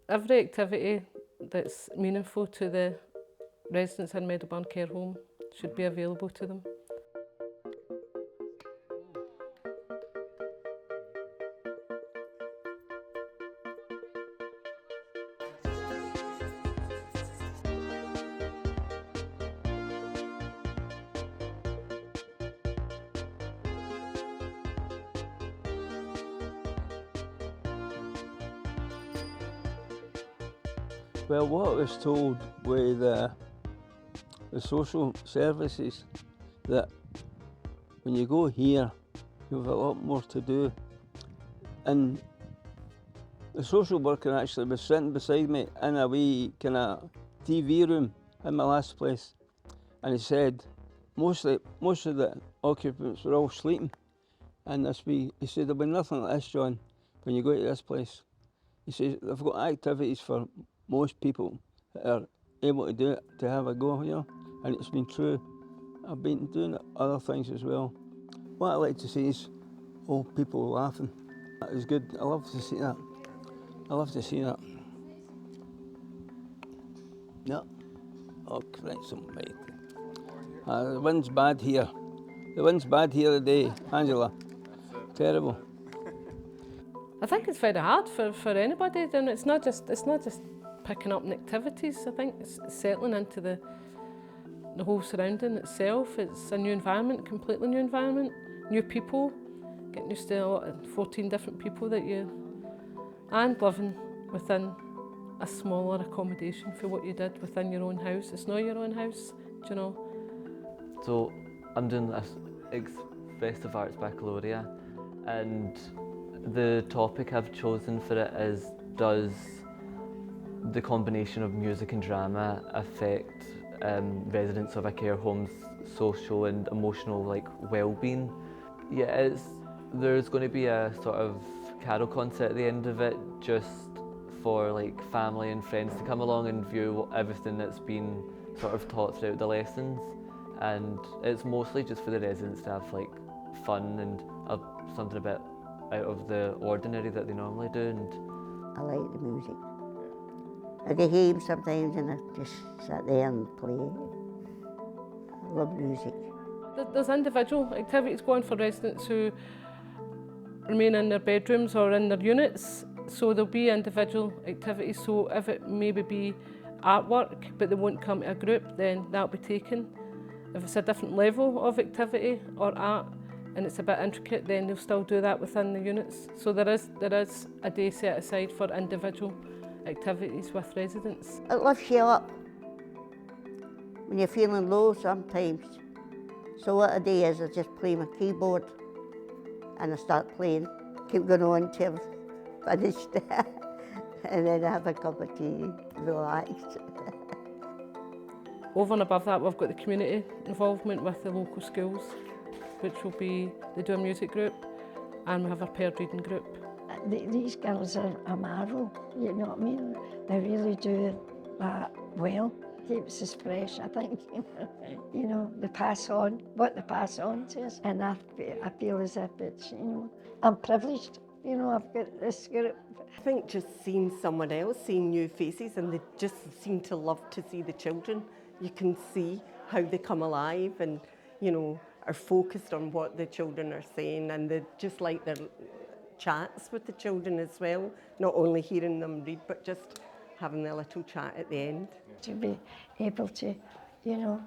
Every activity that's meaningful to the residents in Meadowburn Care Home should be available to them. Well, what I was told with the social services, that when you go here, you have a lot more to do. And the social worker actually was sitting beside me in a wee kind of TV room in my last place, and he said most of the occupants were all sleeping. And he said, there'll be nothing like this, John, when you go to this place. He says they've got activities for most people that are able to do it, to have a go here, and it's been true. I've been doing other things as well. What I like to see is old people laughing. That is good. I love to see that. I love to see that. Yeah. Oh, Christ almighty. The wind's bad here. The wind's bad here today, Angela. Terrible. I think it's very hard for anybody, and it's not just picking up activities. I think it's settling into the whole surrounding itself. It's a new environment, completely new environment, new people, getting used to 14 different people and living within a smaller accommodation for what you did within your own house. It's not your own house, do you know? So I'm doing this Expressive Arts Baccalaureate, and the topic I've chosen for it is, does the combination of music and drama affect residents of a care home's social and emotional well-being? Yeah, there's going to be a sort of carol concert at the end of it, just for family and friends to come along and view everything that's been sort of taught throughout the lessons. And it's mostly just for the residents to have fun and something a bit out of the ordinary that they normally do. And I like the music. I get home sometimes and I just sit there and play. I love music. There's individual activities going for residents who remain in their bedrooms or in their units. So there'll be individual activities. So if it maybe be artwork, but they won't come to a group, then that'll be taken. If it's a different level of activity or art, and it's a bit intricate, then they'll still do that within the units. So there is a day set aside for individual activities with residents. It lifts you up when you're feeling low sometimes. So what I do is I just play my keyboard and I start playing, keep going on till I've finished, and then I have a cup of tea, relax. Over and above that, we've got the community involvement with the local schools, which will be, they do a music group, and we have a paired reading group. These girls are a marvel, you know what I mean? They really do that well. Keeps us fresh, I think. You know, they pass on what they pass on to us, and I feel as if it's, you know, I'm privileged. You know, I've got this group. I think just seeing someone else, seeing new faces, and they just seem to love to see the children. You can see how they come alive and, you know, are focused on what the children are saying, and they just like their chats with the children as well, not only hearing them read, but just having a little chat at the end. To be able to, you know,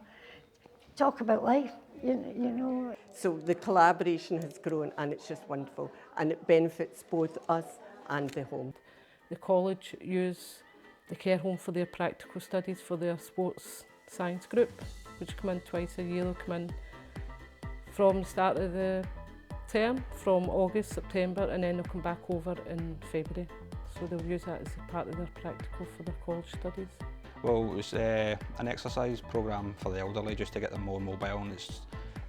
talk about life, you know. So the collaboration has grown, and it's just wonderful, and it benefits both us and the home. The college use the care home for their practical studies for their sports science group, which come in twice a year. They'll come in from the start of the term, from August, September, and then they'll come back over in February. So they'll use that as a part of their practical for their college studies. Well, it was an exercise programme for the elderly, just to get them more mobile, and it's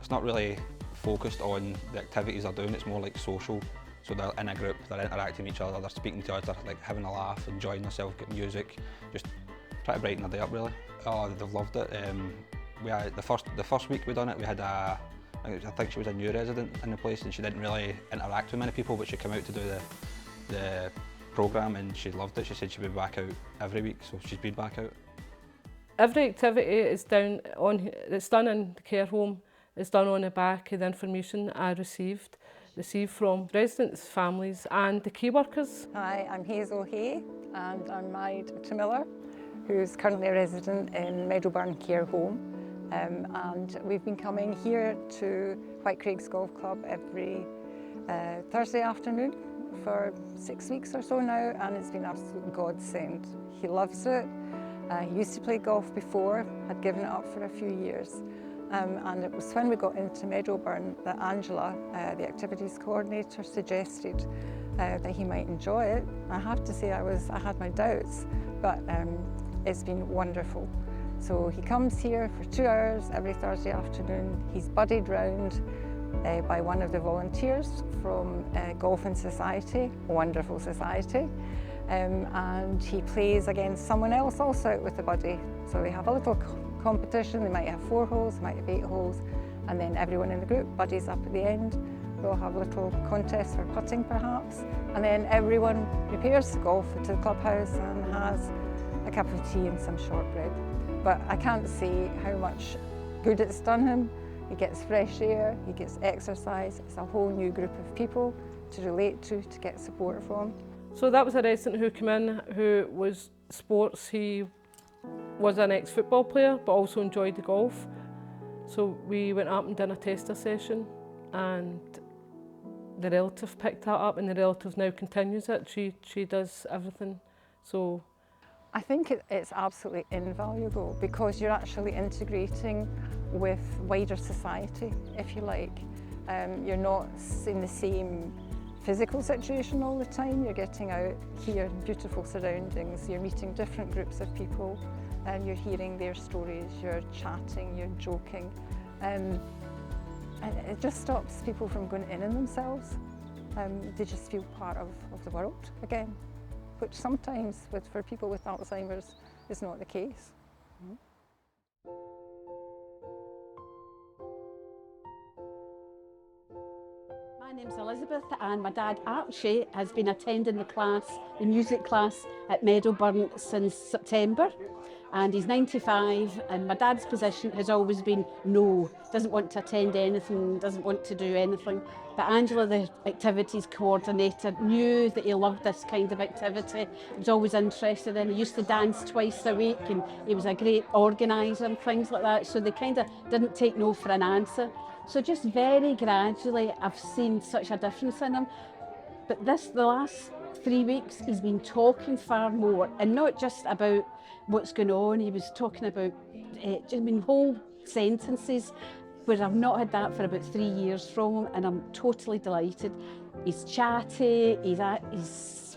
not really focused on the activities they're doing, it's more like social. So they're in a group, they're interacting with each other, they're speaking to each other, like having a laugh, enjoying themselves, getting music, just try to brighten their day up really. Oh, they've loved it. We had the first week we done it, we had I think she was a new resident in the place, and she didn't really interact with many people, but she came out to do the programme and she loved it. She said she'd be back out every week, so she's been back out. Every activity is done it's done in the care home, is done on the back of the information I received from residents, families and the key workers. Hi, I'm Hazel Hay and I'm married to Miller, who's currently a resident in Meadowburn Care Home. And we've been coming here to Whitecraigs Golf Club every Thursday afternoon for 6 weeks or so now, and it's been absolute godsend. He loves it. He used to play golf before, had given it up for a few years. And it was when we got into Meadowburn that Angela, the activities coordinator, suggested that he might enjoy it. I have to say I had my doubts, but it's been wonderful. So he comes here for 2 hours every Thursday afternoon. He's buddied round by one of the volunteers from Golfing Society, a wonderful society. And he plays against someone else also out with a buddy. So they have a little competition. They might have 4 holes, they might have 8 holes, and then everyone in the group buddies up at the end. We'll have a little contest for putting perhaps, and then everyone repairs to golf to the clubhouse and has a cup of tea and some shortbread. But I can't say how much good it's done him. He gets fresh air, he gets exercise. It's a whole new group of people to relate to get support from. So that was a resident who came in who was sports. He was an ex-football player but also enjoyed the golf. So we went up and done a tester session, and the relative picked that up and the relative now continues it. She does everything. So I think it's absolutely invaluable because you're actually integrating with wider society, if you like. You're not in the same physical situation all the time. You're getting out here in beautiful surroundings. You're meeting different groups of people and you're hearing their stories, you're chatting, you're joking. And it just stops people from going in on themselves. They just feel part of the world again, which sometimes for people with Alzheimer's is not the case. My name's Elizabeth and my dad Archie has been attending the music class at Meadowburn since September, and he's 95, and my dad's position has always been no, doesn't want to attend anything, doesn't want to do anything. But Angela, the activities coordinator, knew that he loved this kind of activity. He was always interested in it. He used to dance twice a week and he was a great organiser and things like that, so they kind of didn't take no for an answer. So just very gradually I've seen such a difference in him. But the last 3 weeks he's been talking far more, and not just about what's going on. He was talking about whole sentences where I've not had that for about 3 years from him, and I'm totally delighted. He's chatty, he's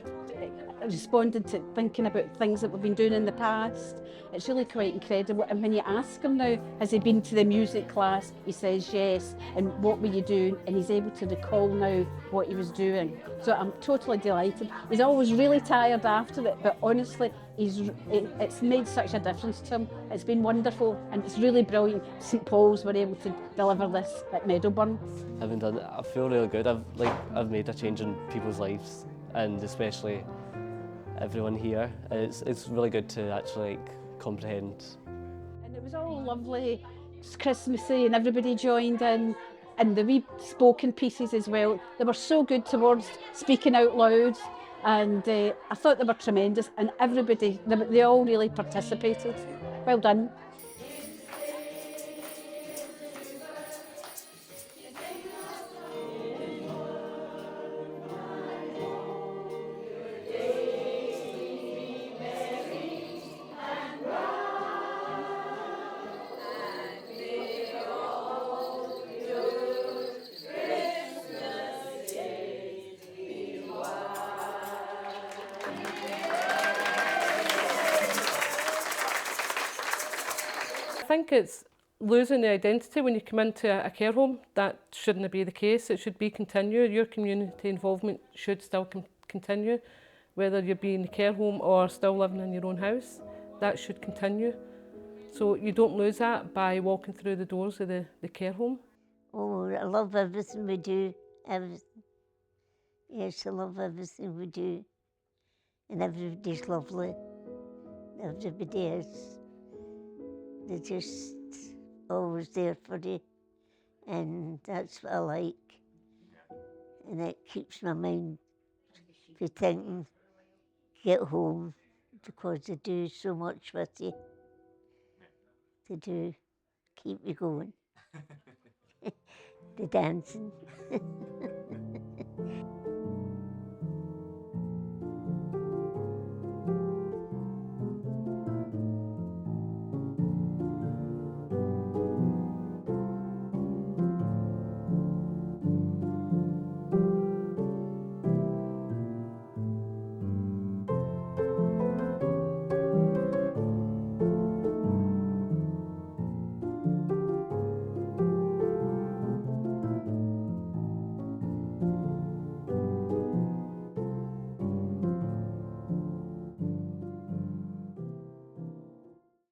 responded to thinking about things that we've been doing in the past. It's really quite incredible. And when you ask him now, has he been to the music class? He says yes. And what were you doing? And he's able to recall now what he was doing. So I'm totally delighted. He's always really tired after it, but honestly, it's made such a difference to him. It's been wonderful, and it's really brilliant. St Paul's were able to deliver this at Meadowburn. Having done it, I feel really good. I've made a change in people's lives, and especially everyone here. It's really good to actually comprehend. And it was all lovely, it's Christmassy, and everybody joined in, and the wee spoken pieces as well. They were so good towards speaking out loud, and I thought they were tremendous, and everybody, they all really participated. Well done. I think it's losing the identity when you come into a care home. That shouldn't be the case. It should be continue. Your community involvement should still continue, whether you're being in the care home or still living in your own house. That should continue. So you don't lose that by walking through the doors of the care home. Oh, I love everything we do, everything. Yes, I love everything we do. and everybody's lovely. Everybody is. They're just always there for you, and that's what I like. And it keeps my mind from thinking, get home, because they do so much with you. They do keep you going. The dancing.